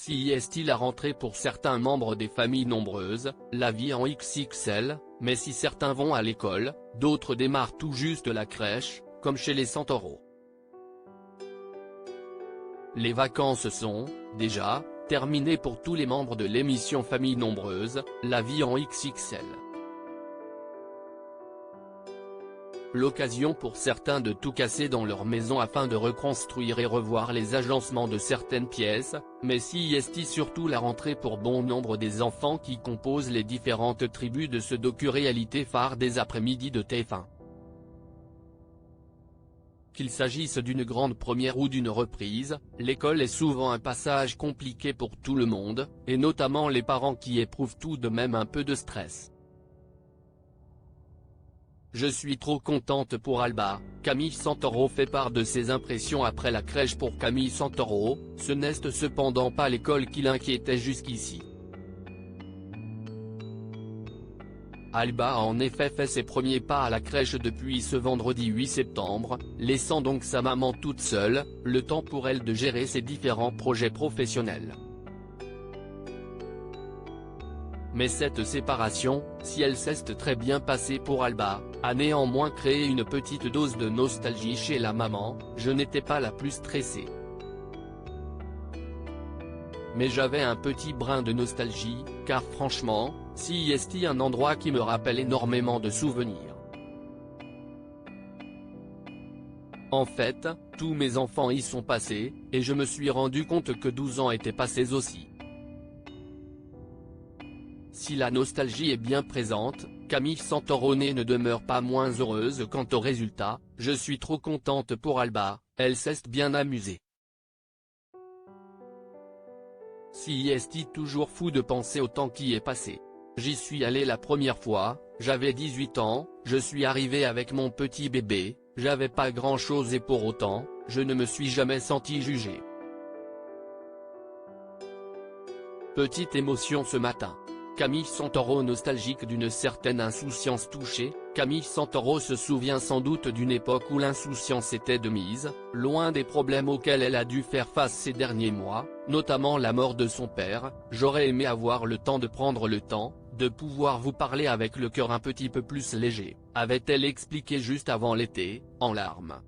Si est-il la rentrée pour certains membres des familles nombreuses, la vie en XXL, mais si certains vont à l'école, d'autres démarrent tout juste la crèche, comme chez les Santoro. Les vacances sont, déjà, terminées pour tous les membres de l'émission Famille Nombreuse, la vie en XXL. L'occasion pour certains de tout casser dans leur maison afin de reconstruire et revoir les agencements de certaines pièces, mais si est surtout la rentrée pour bon nombre des enfants qui composent les différentes tribus de ce docu-réalité phare des après-midi de TF1. Qu'il s'agisse d'une grande première ou d'une reprise, l'école est souvent un passage compliqué pour tout le monde, et notamment les parents qui éprouvent tout de même un peu de stress. Je suis trop contente pour Alba, Camille Santoro fait part de ses impressions après la crèche pour Camille Santoro, ce n'est cependant pas l'école qui l'inquiétait jusqu'ici. Alba a en effet fait ses premiers pas à la crèche depuis ce vendredi 8 septembre, laissant donc sa maman toute seule, le temps pour elle de gérer ses différents projets professionnels. Mais cette séparation, si elle s'est très bien passée pour Alba, a néanmoins créé une petite dose de nostalgie chez la maman. Je n'étais pas la plus stressée. Mais j'avais un petit brin de nostalgie, car franchement, si est un endroit qui me rappelle énormément de souvenirs. En fait, tous mes enfants y sont passés, et je me suis rendu compte que 12 ans étaient passés aussi. Si la nostalgie est bien présente, Camille Santoro ne demeure pas moins heureuse quant au résultat. Je suis trop contente pour Alba, elle s'est bien amusée. Si est toujours fou de penser au temps qui est passé. J'y suis allé la première fois, j'avais 18 ans, je suis arrivé avec mon petit bébé, j'avais pas grand chose et pour autant, je ne me suis jamais senti jugé. Petite émotion ce matin. Camille Santoro nostalgique d'une certaine insouciance touchée. Camille Santoro se souvient sans doute d'une époque où l'insouciance était de mise, loin des problèmes auxquels elle a dû faire face ces derniers mois, notamment la mort de son père. J'aurais aimé avoir le temps de prendre le temps, de pouvoir vous parler avec le cœur un petit peu plus léger, avait-elle expliqué juste avant l'été, en larmes.